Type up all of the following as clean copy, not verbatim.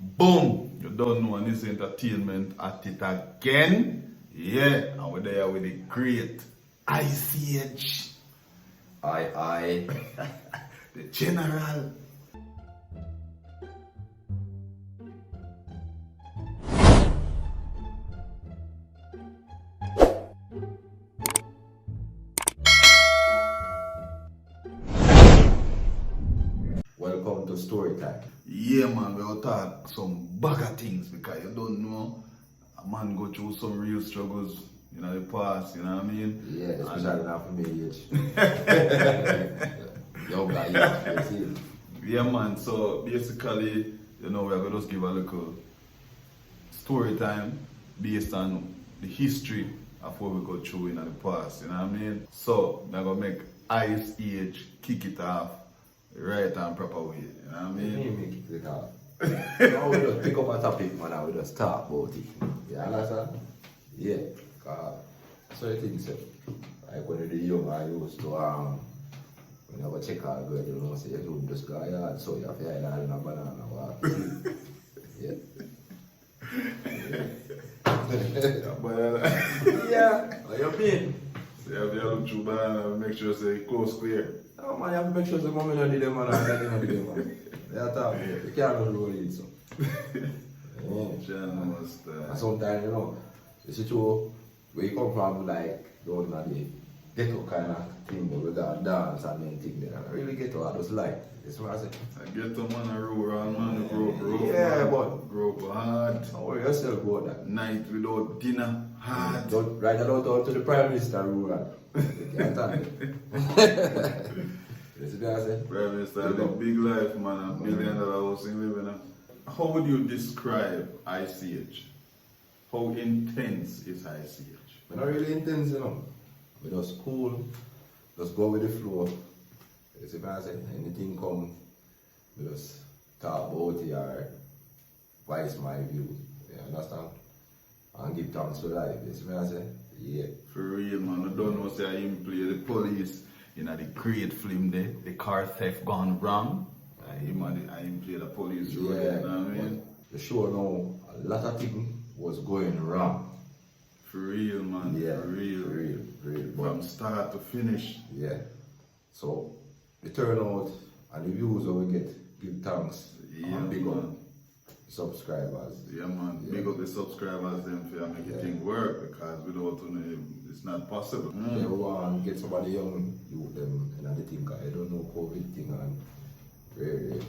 Boom! You don't know this entertainment at it again. Yeah, and we're there with the great ICH. I. The general. Welcome to Storytime. Yeah, man, we'll talk some bugger things because you don't know a man go through some real struggles in the past, you know what I mean? Yeah, especially now for me age. Young guy, you see. Yeah, man, so basically, we're going to just give a little story time based on the history of what we go through in the past, you know what I mean? So, we're going to make Ice Age kick it off the right and proper way, you know what I mean? Me kick it off. Now we just pick up a topic, man, and we just talk about it. You understand? Yeah. So you think so? Like when you're young, I used to, when I go check out girl, you know, say you do this guy, so you have to hide in a banana walk. Yeah. Yeah. What you mean? So you have to look through banana and make sure say close clear. No man, you have to make sure the mommy don't do them man and daddy don't do them man. They are talking. You can't roll it so. Yeah. And sometimes, you know, the situation where you come from, like, don't know the ghetto kind of thing, where we got dance and then thing there. I really ghetto, I just like. That's what I say. I ghetto man, a rural man, grow up rough, yeah, man, but grow up hard. don't worry yourself about that. Night without dinner, hard. Don't write that out to the Prime Minister rural. You can't tell me. You see what I say? Prime Minister live big life, man, $1 billion house in living. How would you describe ICH? How intense is ICH? We're not really intense, you know. We just cool, just go with the flow. You see what I say? Anything come, we just talk about it or voice my view. You understand? And give thanks for life. You see what I say? Yeah. For real, man. I don't know say I him play the police in the great film there, the car theft gone wrong. I him play the police role, Yeah. you know what I mean? The show now, a lot of things was going wrong. For real, man. Yeah. For real. For real. From start to finish. Yeah. So the turnout and the views that we get, give thanks. Yeah, and big man. up subscribers. Yeah, man. Yeah. Big up the subscribers them for make it thing work because without them, it's not possible. Yeah, we want to get somebody young, you them and the thing, 'cause I don't know COVID thing and really.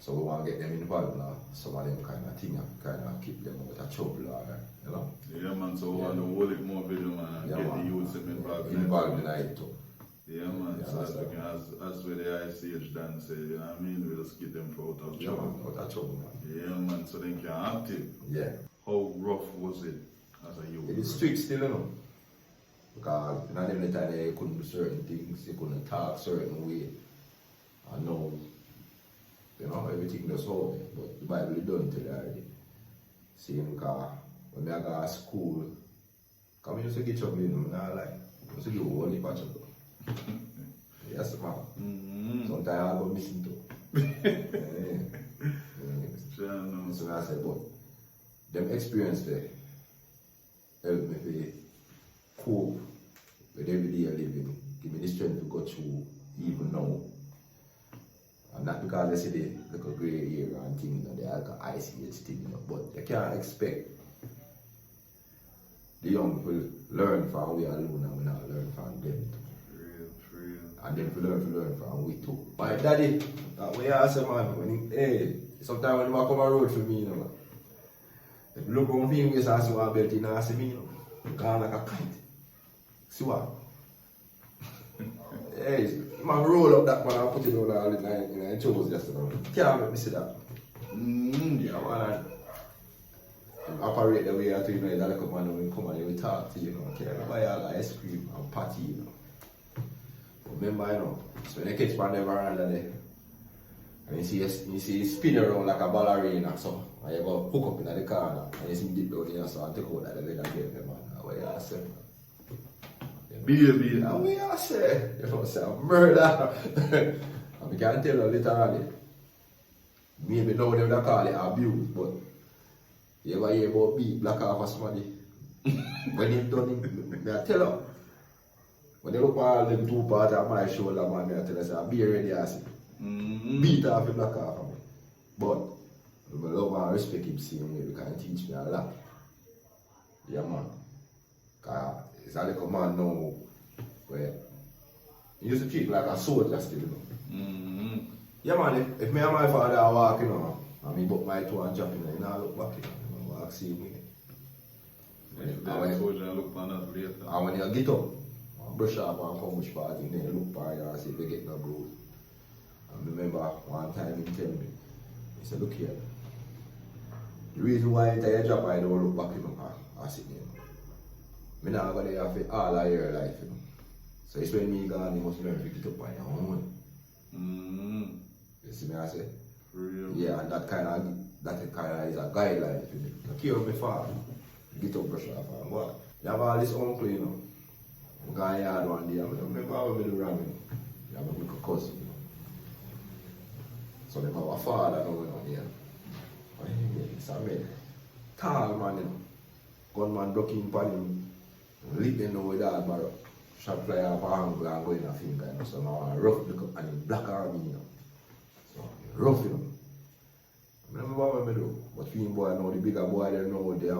So we want to get them involved now. Some of them kind of thing, kind of keep them out of trouble, or, you know. Yeah, man. So we want to hold it more video, man, and Yeah, get man. the youths them involved. Involved in it too. Yeah, man. Yeah, so that's that we can, as with the ICH done say, you know what I mean? We just get them out of Yeah, trouble. man, out of trouble, man. Yeah, man. So they can active. Yeah. How rough was it as a youth? It is strict still, you know. Because in the time you couldn't do certain things, you couldn't talk certain way. And now, you know, everything just hold it. But the Bible is done to it already. See, because when I go to school, come used to get trouble, you know, I like. I used to get a whole heap of trouble. Yes, man. Mm-hmm. Sometimes I go missing too. Yeah. Sure, no. That's what I said, but them experience there help me to cope with everyday living, give me the strength to go through even now. And not because I see the little grey area and things, you know, they like an ICH thing, you know, but they can't expect the young people learn from we alone and we not learn from them. For real. And then we learn from we too. My daddy, that way I say, man, when he, hey, sometimes when he come a road for me, you know, man. If you look around me, we say, I see one belt in, I see me, you know, gone like a kite. See what? Hey, man, roll up that man and put it on all in the shows yesterday. Can't make me see that. Mm-hmm. Yeah, man, and operate the way I think, you know, that like a man when come and we talk to you, know, okay, I buy all the ice cream and party, you know. But remember, you know, so when you catch man never around there, and you see you spin around like a ballerina, so, and you go hook up in the corner, and you see me deep down here, so I take out that leather game, man. What you say? Baby. What you say? You know, say, murder. And we can tell you literally, Maybe now they would call it abuse, but you ever hear about beat black off of somebody? When they done it, I tell her. When they look at all them 2 parts of my shoulder, man, I tell her, say, be ready, I say. Beat off the black off of me. But I love and respect him same way because he teach me a lot. Yeah, man. Because it's a little man now where he used to treat like a soldier still, you know. Yeah, man, if me and my father are walking, you know, and me book my toe and jump in, you know, I look back, you know, walk see me. And soldier look on that later. And when you get up, brush up and come which part in there, look for you and see if you get no bruise. And remember one time he tell me, he said, look here, the reason why I enter your job I don't look back, you know, I sit there. I'm not going to have it all of your life, you know. So it's when me gone, you must learn to get up on your own. You see me I say? Real. Yeah, and that kind of is a guideline for me. I care of my father, get up, brush off and what. You have all this uncle, you know. I'm going yard one day, I remember how we do wrong, you know. You have a little cousin, you know. So they have a father now, you know, yeah. It's a man. Tall man, you know. Gunman broke in upon him, leap in with that barrel. Shot fly up a angle and go in a finger, you know. So now I rough look up and in black army, you know. So rough, you know. I remember what we do. But film boy now, the bigger boy, they know they have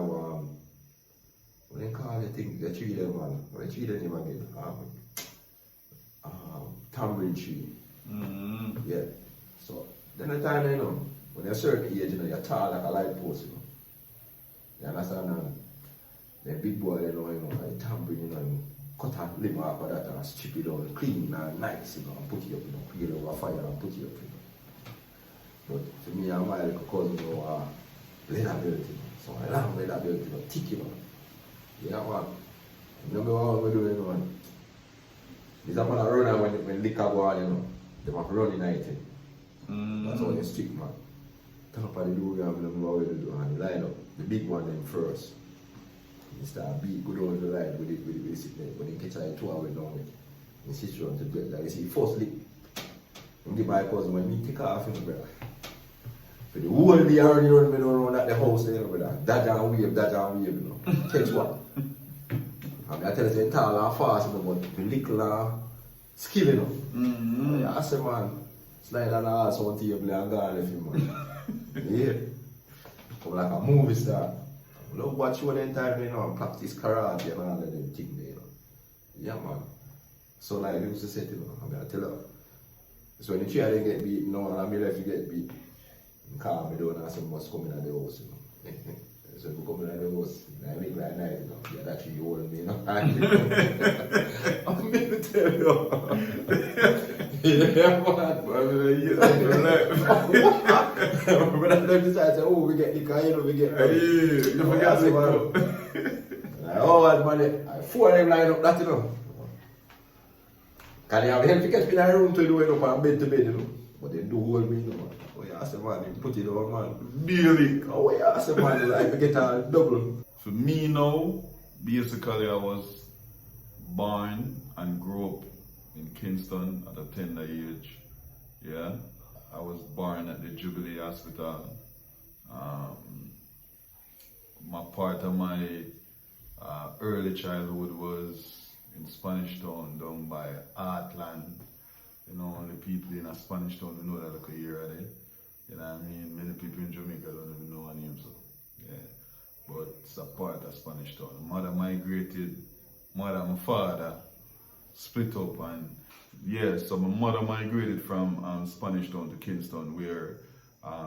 what they call the thing, they treat them, man. What they treat them again? Tambourine tree. Yeah. So, then the time, you know, when you're a certain age, you know, you're tall like a light post, you know. You understand? And the big boy, you know, like tambourine, you know, you cut a limb off of that and strip it out clean and nice, you know, and put it up, you know, put it over fire and put it up, you know. But for me and my little cousin, you know, leather belt, you know. So I love leather belt, you know, thick, you know. Yeah, man. Remember what we do, you know, man. This happen to run when liquor go on, you know. They have run in night. That's how they stick, man. Turn up at the door, and remember what we do, and line up. The big one then first. You start beat, go down the line with the sickness. When you catch a 2 hours down with the situation to get, like you see, first lick. And give my cousin, when me take off, you know, brother. For the whole day already run me around at the house, you know, brother. That and wave, you know. Catch what? I mean, I tell you, it's tall and fast, you know, but the little skill, you know. Yeah, I say, man, slide on the ass on table and go and left him, man. Yeah. Come like a movie star. I love watch you all the time, you know, and practice karate and all of them things, you know. Yeah, man. So, like, they used to say, you know, I mean, I tell her. So when the three of them get beat, no, and I mean, if you get beat, you calm me down and say, must come in at the house, you know. So if you come in at the house, I make like night, you know, yeah, that's you hold me, you know. I'm going to tell you. Yeah, man. When I decide, oh, we get the car, you know, we get the you forgot to go. Oh, man, I 4 of them line up that, you know. Can you have help to catch me in a room to do it up and bed to bed, you know? But they do hold me, you know, man. Oh, yeah, I said, man, you put it on, man. Really? Oh, yeah, I said, man, I get a double. For me now, basically I was born and grew up in Kingston at a tender age. Yeah, I was born at the Jubilee Hospital. My part of my early childhood was in Spanish Town, down by Heartland. You know, the people in a Spanish Town, you know that like a year a day. You know what I mean? Many people in Jamaica don't even know her name, so yeah. But it's a part of Spanish Town. Mother migrated, mother and my father split up, and yeah, so my mother migrated from Spanish Town to Kingston, where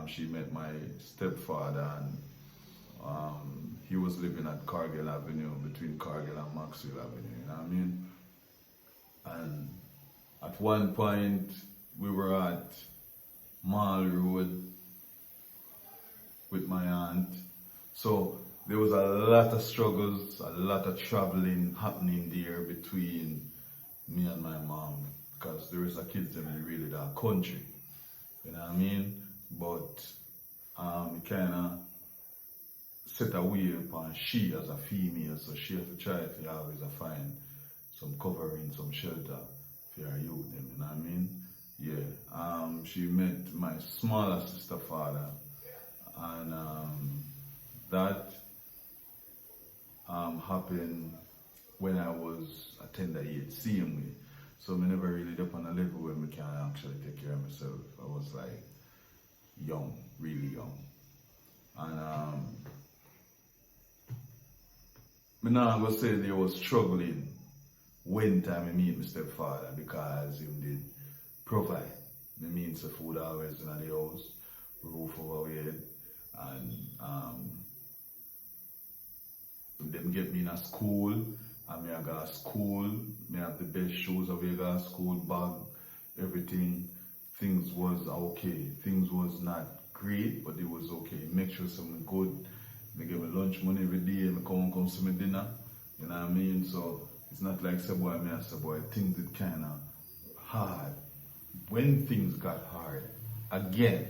she met my stepfather, and he was living at Cargill Avenue, between Cargill and Maxwell Avenue, you know what I mean? And at one point, we were at Mall Road with my aunt. So there was a lot of struggles, a lot of traveling happening there between me and my mom, because there is a kids in really that country, you know what I mean? But it kind of set a way upon she as a female, so she has to try to always find some covering, some shelter for her youth, you know what I mean? Yeah, she met my smaller sister father, and that happened when I was a tender age, same way. So I never really up on a level where I can actually take care of myself. I was like young, really young. And I'm not gonna say they was struggling when time I meet my stepfather because he did provide the means of food always in the house, roof over our head, and them get me in a school, and me I go to school, me have the best shoes of go to school, bag, everything. Things was okay. Things was not great, but it was okay. Make sure something good. They give me lunch money every day, me come see me dinner. You know what I mean? So it's not like say boy, me I say boy, things get kinda hard. When things got hard, again,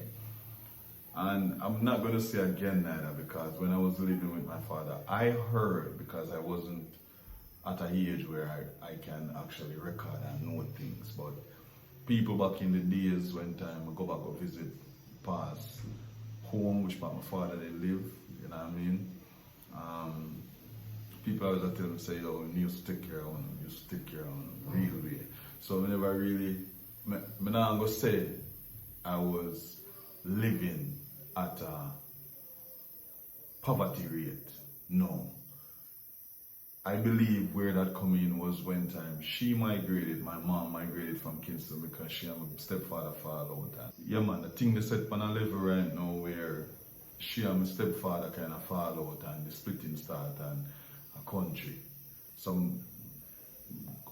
and I'm not gonna say again neither, because when I was living with my father, I heard, because I wasn't at an age where I can actually record and know things, but people back in the days when time I go back and visit past home, which part my father they live, you know what I mean? People always tell me, say, oh, you used to take care of them, you used to take care of them, real way. So I never really, I'm not going to say I was living at a poverty rate, no. I believe where that come in was when time she migrated, my mom migrated from Kingston because she and my stepfather fall out. And yeah man, the thing they set on a level right now where she and my stepfather kind of fall out and the splitting start and a country. Some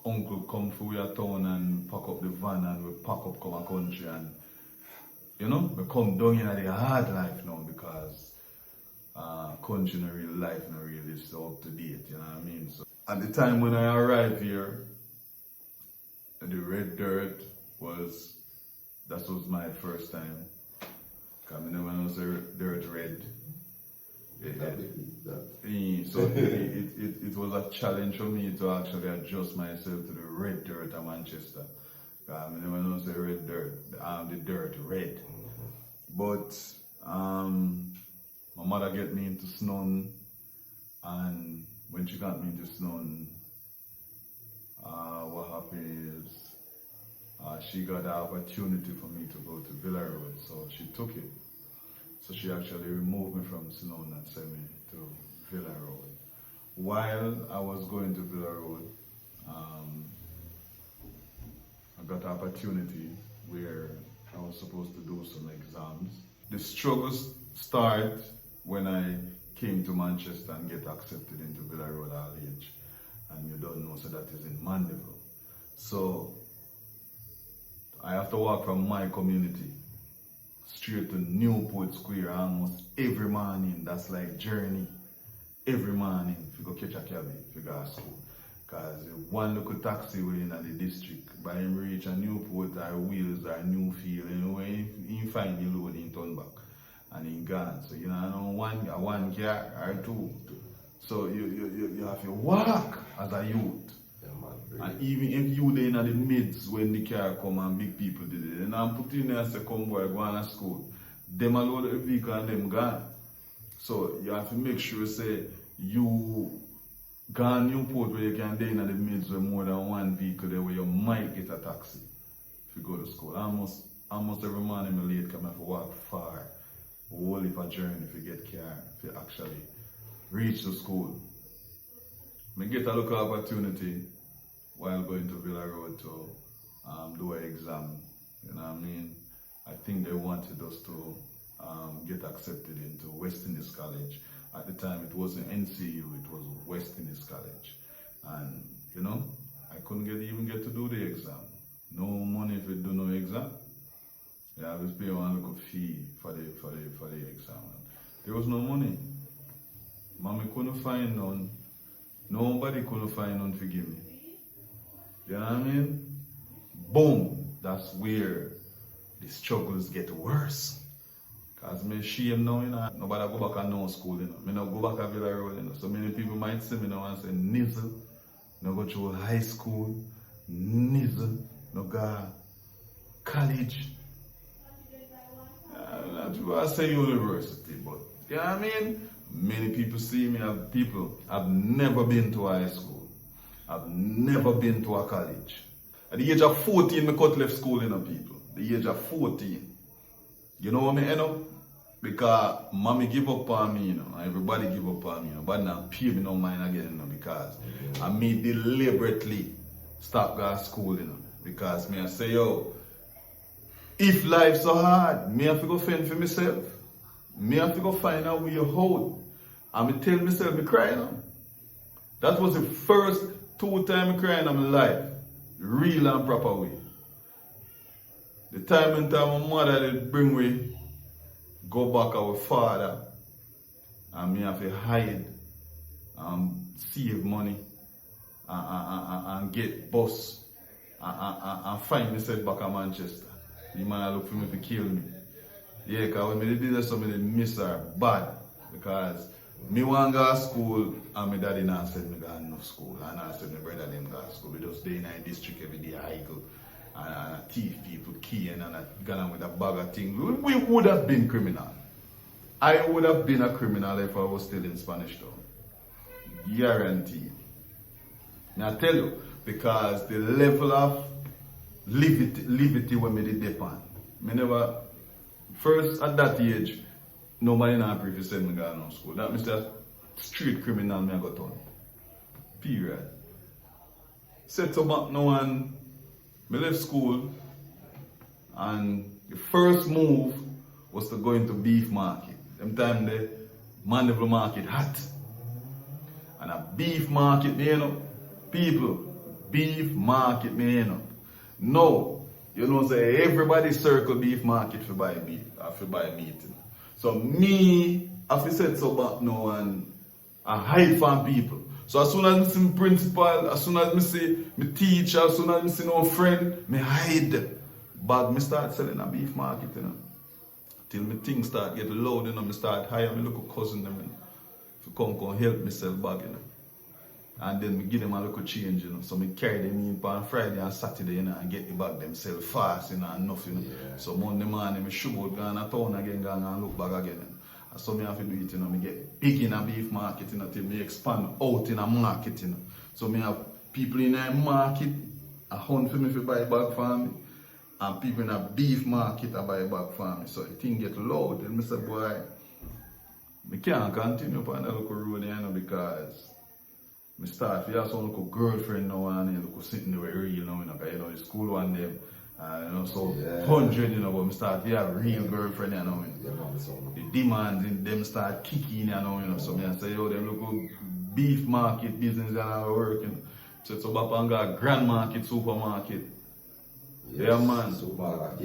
uncle come from your town and pack up the van and we pack up come a country, and you know, we come down in the hard life now because country no real life, no really so up to date, you know what I mean? So at the time when I arrived here, the red dirt that was my first time. Cause I never know the dirt red. So it was a challenge for me to actually adjust myself to the red dirt of Manchester. Cause I never know the red dirt, the dirt red. But my mother get me into snowing, and when she got me into snowing, what happened is she got the opportunity for me to go to Villa Road, so she took it. So she actually removed me from Snowden and sent me to Villa Road. While I was going to Villa Road, I got the opportunity where I was supposed to do some exams. The struggles start when I came to Manchester and get accepted into Villa Road all age. And you don't know, so that is in Mandeville. So I have to walk from my community straight to Newport Square almost every morning. That's like journey. Every morning if you go catch a cab, if you go to school. Because one local taxi way in the district, by him reach a Newport or Wheels or Newfield, anyway, he find the load in turn back and he gone. So you know one car or two. So you have to walk as a youth. And even if you there in the midst when the car come and big people did it, and I'm putting there and say, come boy, go on to school. Them alone the vehicle and them gone. So you have to make sure say you gone Newport where you can there in the midst with more than one vehicle there where you might get a taxi if you go to school. Almost every morning I'm late because I have to walk far. Whole heap of journey if you get car, if you actually reach the school. I get a local opportunity while going to Villa Road to do an exam. You know what I mean? I think they wanted us to get accepted into West Indies College. At the time it wasn't NCU, it was West Indies College. And you know, I couldn't even get to do the exam. No money if you do no exam. Yeah, I was paying one little fee for the exam. There was no money. Mommy couldn't find none. Nobody couldn't find none to give me. You know what I mean? Boom! That's where the struggles get worse. Cause me shame now, you know. Nobody go back and no school, you know. Me not go back to Villa Road, you know. So many people might see me now and say, Nizzle, no go through high school, Nizzle, no go college. I say university, but you know what I mean? Many people see me as people. I've never been to high school. I've never been to a college. At the age of 14, I cut left school, you know, people. The age of 14. You know what I end up? Because mommy give up on me, you know, and everybody give up on me, you know, but now pay me no mind again, you know, because I me deliberately stop going to school, you know, because me I say, yo, if life's so hard, me have to go fend for myself. Me have to go find out where you hold. And me tell myself me cry, you know. That was the first 2 times I crying in my life. Real and proper way. The time and time my mother did bring me, go back our father, and me have to hide and save money and get bus and find myself back in Manchester. The man look for me to kill me. Yeah, because when I did that, so I miss her bad. Because me want to go to school and my daddy not said me go enough school. And I said my brother didn't go to school. We just stay in a district every day, I go and thief people, key and I gone with a bag of things. We would have been criminal. I would have been a criminal if I was still in Spanish Town. Guaranteed. Now I tell you, because the level of liberty when me did depend. Me never, first at that age, nobody not agree if you send me go to school. That means that street criminal me I got on. Period. Set up no one, me left school and the first move was to go into beef market. Them time the Mandeville market hot. And a beef market me you know. People, beef market me you know. No, you know say everybody circle beef market for buy beef, for buy meat. You know. So me, after said so back now and I hide from people. So as soon as I see my principal, as soon as I see my teacher, as soon as I see no friend, me hide them. But me start selling a beef market, you know. Till my things start get loud, you know, me start hire my little cousin them, you know, to come help me sell bag, you know. And then we give them a little change, you know. So me carry them in on Friday and Saturday, you know, and get the bag them sell fast, you know, and enough, you know. Yeah. So Monday morning, me shoot out, go to town again, go and look back again. You know. And so me have to do it, you know, me get big in a beef market, you know, till me expand out in a market, you know. So me have people in a market, a hunt for me to buy bag for me, and people in a beef market a buy bag for me. So the thing get loud, and I say, boy, me can't continue on that local road, you know, because I start to have some little girlfriend now and then look sitting there real, you know, because you know, the school one day, you know, so 100, you know, but I start to have real girlfriend, you know, the demands in them start kicking, you know, so I say, yo, them look beef market business that are working. So it's about a grand market, supermarket. Yes, yeah, man.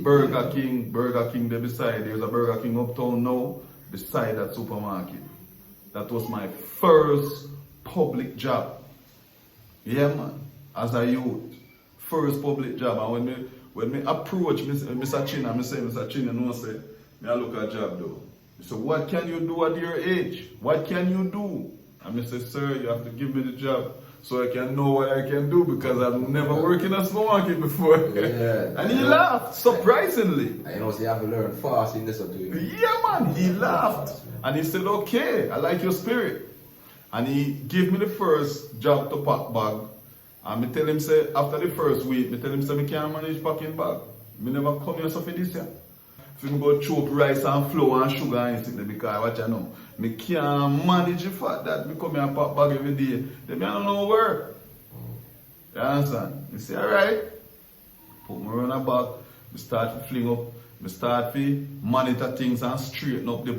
Burger King, there beside, there's a Burger King uptown now, beside that supermarket. That was my first public job. Yeah, man. As a youth. First public job. And when me approach Mr. Chin, I say, Mr. Chin, you know, say, me I look at job though. So what can you do at your age? What can you do? And I say, sir, you have to give me the job so I can know what I can do because I've never worked in a supermarket before. Yeah. And he laughed, surprisingly. I know, so you have to learn fast in this or two. Yeah, man. He laughed. And he said, okay, I like your spirit. And he gave me the first job to pack bag. And me tell him, say, after the first week, me tell him, say, me can't manage packing bag. Me never come here so for this year. If me go choke rice and flour and sugar and things because what you know, me can't manage the fact that me come here and pack bag every day. Then I don't know work. You understand? Me say, alright. Put me on a bag. Me start to fling up. Me start to monitor things and straighten up the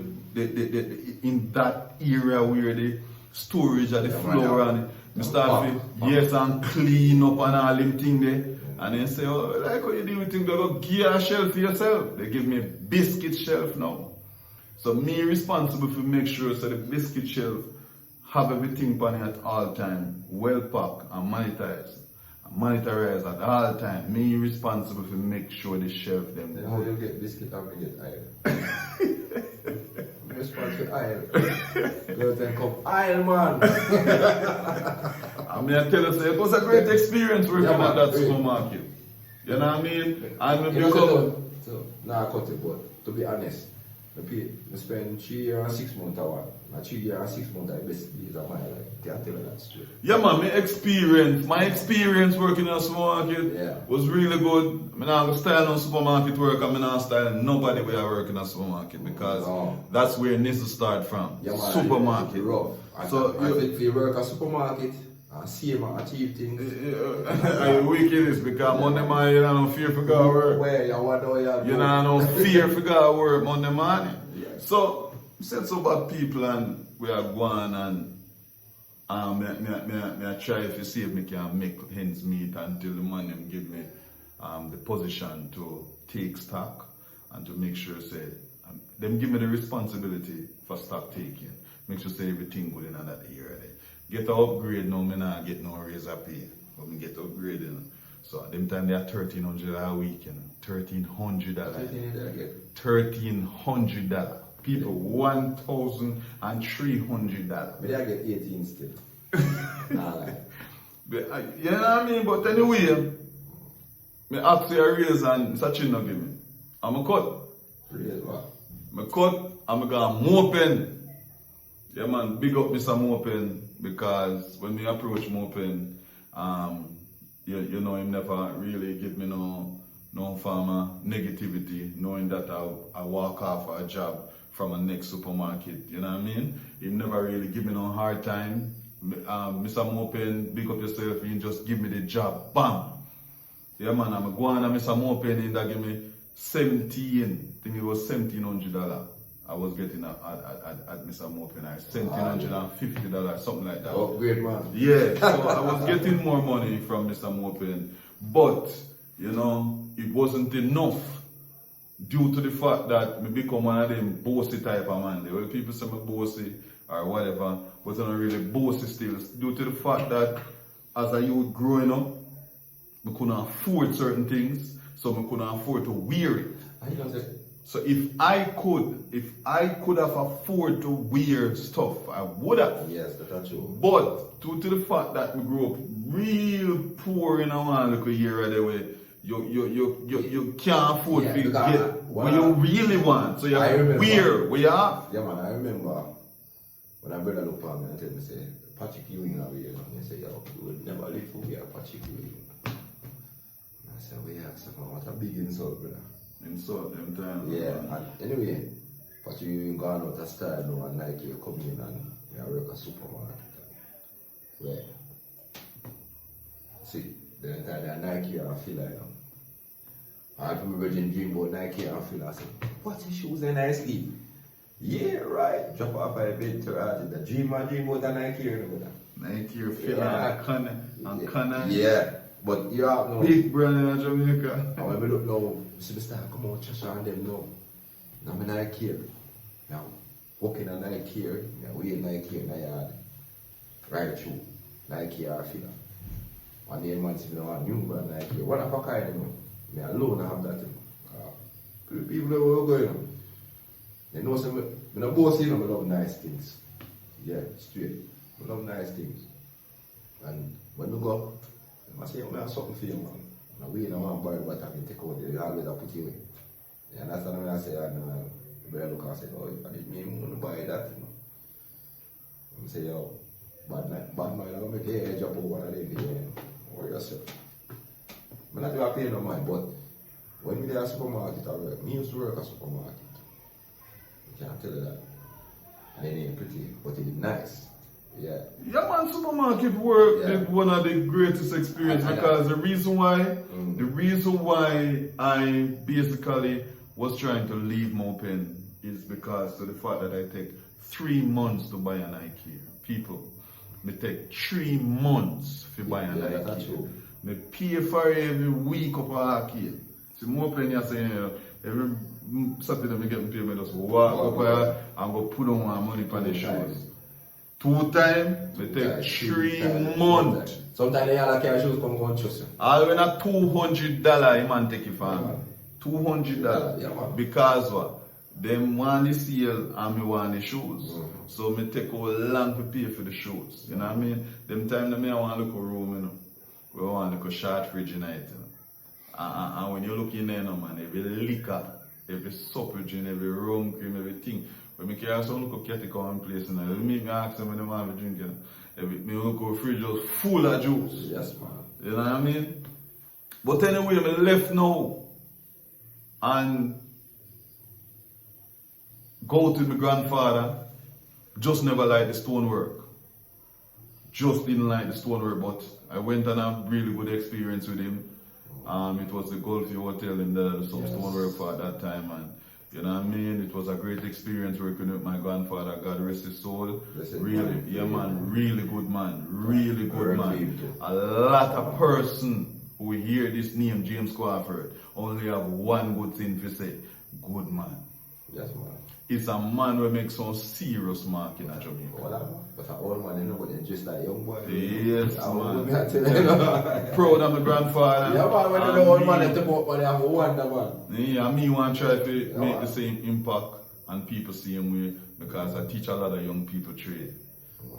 in that area where the storage of the floor and me start to yes and clean up and all them thing there. And then say, oh, like how you do with things, they go give a shelf for yourself. They give me a biscuit shelf now. So me responsible for make sure so the biscuit shelf have everything on it at all time, well packed and monitorized at all time. Me responsible for make sure the shelf them. Then how you get biscuit and you get iron? Responsible for iron. Go then come iron man. I mean I tell you, so it was a great experience working at that supermarket. You know what I mean? And we You know become... what, so, nah, I cut it, but to be honest, I spend 3 years and 6 months at one. And 3 years and 6 months are the best days of my life. Can't tell you that straight. Yeah, man, my experience working in a supermarket was really good. I mean, I have style on supermarket work, and I not style nobody where I work in a supermarket because that's where Nizzle start from. Yeah, man, supermarket. it's rough. So if you work at supermarket and see him achieve things. I wicked is because Monday morning you don't no fear for go work. Where you want to you don't no fear for go work Monday morning. So said so about people and we are going and I try if you see if I can make ends meet until the money give me the position to take stock and to make sure say them give me the responsibility for stock taking. Make sure say everything good in that area. Get an upgrade now, I not get no raise of pay. But I get upgraded. So at them time they are $1,300 a week, you know. $1,300. $1,300. People $1,300. Maybe I get 18 still. Nah, like. But, you know what I mean? But anyway, I ask you a raise and such a no give me. I'm a cut. Raise what? I cut, I'm going to Mopen. Yeah man, big up Mr. Mopen because when we approach Mopen, you know him never really give me no form of negativity, knowing that I walk off a job from a next supermarket, you know what I mean? He never really give me no hard time. Mr. Mopen, big up yourself, he just give me the job, bam! Yeah man, I'm going to Mr. Mopen and that give me I think it was $1,700. I was getting at Mr. Mopen, $1,750, something like that. Oh, great man. Yeah, so I was getting more money from Mr. Mopen, but you know, it wasn't enough due to the fact that I become one of them bossy type of man. Where people say I'm bossy or whatever, but I'm not really bossy still. Due to the fact that as a youth growing up, I couldn't afford certain things, so I couldn't afford to wear it. So if I could have afforded to wear stuff, I would have. Yes, that's true. But due to the fact that we grew up real poor in our little year right away, you can't afford to get what you really want. So you have to wear where you are. Yeah man, I remember when my brother looked at me and tell me, say, Patrick Ewing are here. And he said, yo, you would never live for me, Patrick Ewing. And I said, well, yeah, so what a big insult, brother. Insult them time. Yeah, and anyway, Patrick Ewing gone out of style now and Nike come in and I work at supermarket. Where? See, the entire Nike I feel like now. I from Virgin Dream about Nike I feel like, I said, what's the shoes in nicely? Yeah, right. Drop off a bit to the dream about the Nike or whatever. Nike or Fila and Connor. Yeah. But you have no big brand in Jamaica. And when we look now, see the start come out Cheshire and them now. Now I'm Nike here. Now walking on Nike here, now we Nike in the yard. Right through. Nike or Fila. One day man see me a new brand Nike. What a kind of know. Me alone have that thing. People know where we're going. They know some I don't boast you know, I love nice things. Yeah, straight. I love nice things. And when we go, I say, I have something for you, man. Now, we don't want to borrow what I can take out. You always have to put you in. Yeah, that's what I say, and I look and say, oh, I didn't mean to buy that, you know. I say, yo, bad man, I'm going to make a edge up over one of them, you know. Or yourself. I'm not going to pay no mind, but when we do a supermarket, I work. Me used to work at a supermarket. I can't tell you that. And it ain't pretty, but it is nice. Yeah. Yeah man, supermarket work is one of the greatest experiences because the reason why I basically was trying to leave Mopen is because of the fact that I take 3 months to buy a Nike. People, me take 3 months to buy a Nike. That's true. Me pay for it every week up a arcade. See Mopen you say every Saturday me get me pay me just walk up here and go put on my money for the shoes. 2 times, we take 3 months. Sometimes they have like shoes come and trust you. All when a $200 a man take it from me. $200. Because what? Them want the sale and me want the shoes. So me take a long to pay for the shoes. You know what I mean? Them time that me I want to look a room, you know. We want to look a short fridge night, you know. And when you look in there, no, man, every liquor, every supper drink, every rum cream, everything. When I carry some look at the common place, and I make me ask them when they want to drink, me look at the fridge just full of juice. Yes, man. You know what I mean? But anyway, I left now and go to my grandfather. Just never liked the stonework. Just didn't like the stonework, but I went on a really good experience with him. It was the Gulf Hotel in the some stonework for at that time, and you know what I mean? It was a great experience working with my grandfather, God rest his soul. Really, yeah man, really good man, really good man. A lot of person who hear this name, James Crawford, only have one good thing to say, good man. Yes, man. It's a man who makes some serious mark in Jamaica. But an old man, you know, but just like young boy. Yes, man. Yeah, Proud of my grandfather. man, when you know old man, they talk about money, I have a wonder, man. Yeah, me want to try to make the same impact and people see him way because I teach a lot of young people trade.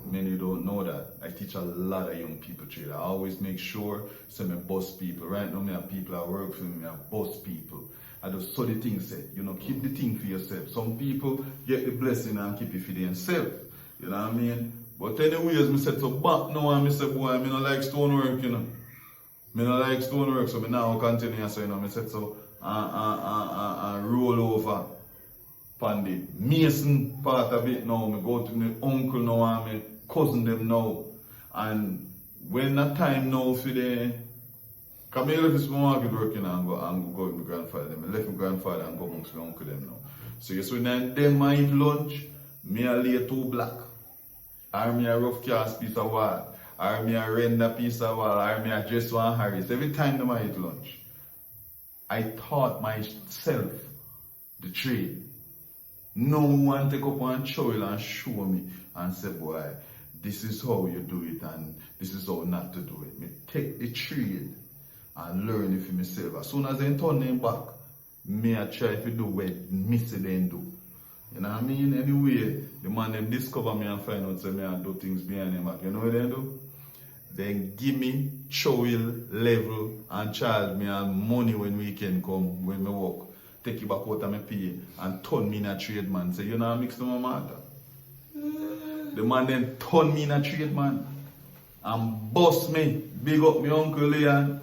Many don't know that. I teach a lot of young people trade. I always make sure so me boss people. Right now, me have people that work for me, I boss people. I just saw the thing said, you know, keep the thing for yourself. Some people get the blessing and keep it for themselves. You know what I mean? But anyways, I said so back now and I said, boy, I don't like stonework, you know. I don't like stonework, so I now continue, so you know, I said so roll over on the mason part of it now. I go to my uncle now and my cousin them now. And when that time now for the because I left this market working and go with my grandfather. I left my grandfather and go amongst my uncle them now. So you see when them I eat lunch, me a lay 2 black. Or me a rough cast piece of wall. Or me a render piece of wall. Or me a dress one Harris. Every time them I eat lunch, I taught myself the trade. No one take up one choil and show me and say, boy, this is how you do it and this is how not to do it. Me take the trade and learn it for myself. As soon as I turn them back, me I try to do what me say they do. You know what I mean? Anyway, the man them discover me and find out say me and do things behind them back. You know what they do? Then give me choil, level and charge me and money when weekend come, when me work. Take it back out of my pay and turn me in a trade man. Say, you know I mix them matter. The man then turn me in a trade man and bust me. Big up my uncle Leon.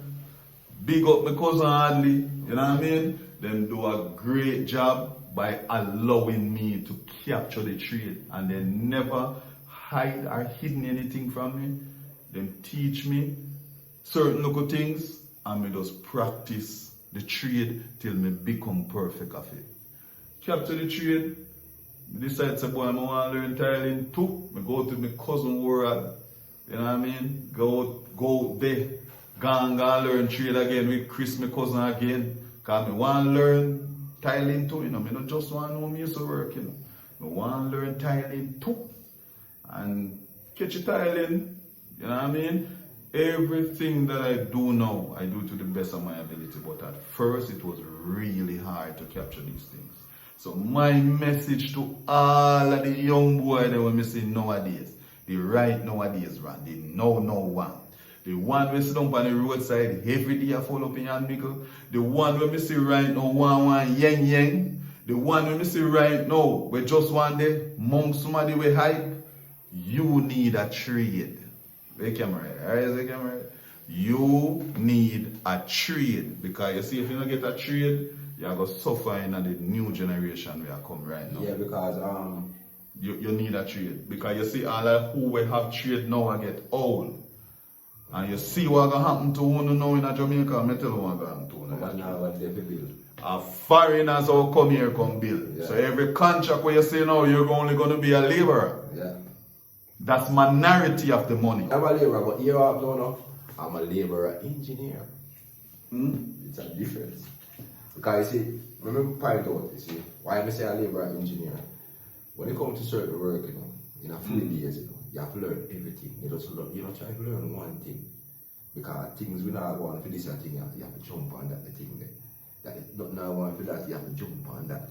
Big up my cousin Hadley, you know what I mean? Them do a great job by allowing me to capture the trade and they never hide or hidden anything from me. Them teach me certain little things and me just practice the trade till me become perfect of it. Capture the trade, I decide to boy I want to learn tiling too. I go to my cousin world, you know what I mean? Go there. Go learn trade again with Chris, my cousin again. Because I want to learn tiling too, you know. I don't just want to know me to work, you know. I want to learn tiling too. And catch a tiling, you know what I mean? Everything that I do now, I do to the best of my ability. But at first, it was really hard to capture these things. So my message to all of the young boys that we see nowadays, the right nowadays, run, the no one. The one we sit down on the roadside every day I fall up in your nickel. The one we see right now one yang. The one we see right now we just one day among somebody we hype. You need a trade. The camera, alright, the camera. You need a trade because you see if you don't get a trade, you're gonna suffer in the new generation we are come right now. Yeah, because you need a trade because you see all of who we have trade now I get old. And you see what going to happen to one now in Jamaica, I tell you what going to happen to foreigners who come here come build. Yeah. So every contract where you say now you're only going to be a laborer. Yeah. That's minority of the money. I'm a laborer, but here I'm a laborer engineer. It's a difference. Because you see, remember point out, you see, why I say a laborer engineer? When it comes to certain work, you know, in a few days, you know, you have to learn everything. You don't try to learn one thing. Because things we not want for this thing, you have to jump on that the thing there. That is not now want for that, you have to jump on that.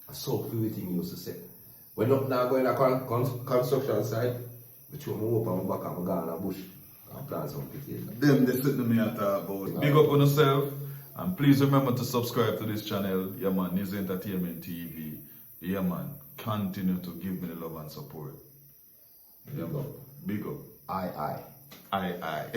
A so few thing used to say. When not now going to construction site, I throw my hope on my back and I go in the bush. and plant some potatoes. Them they sit to me and talk about. Big up on yourself. And please remember to subscribe to this channel. Yeah man, Nizzle Entertainment TV. Yeah man, continue to give me the love and support. Yeah man, big up. Aye. Aye.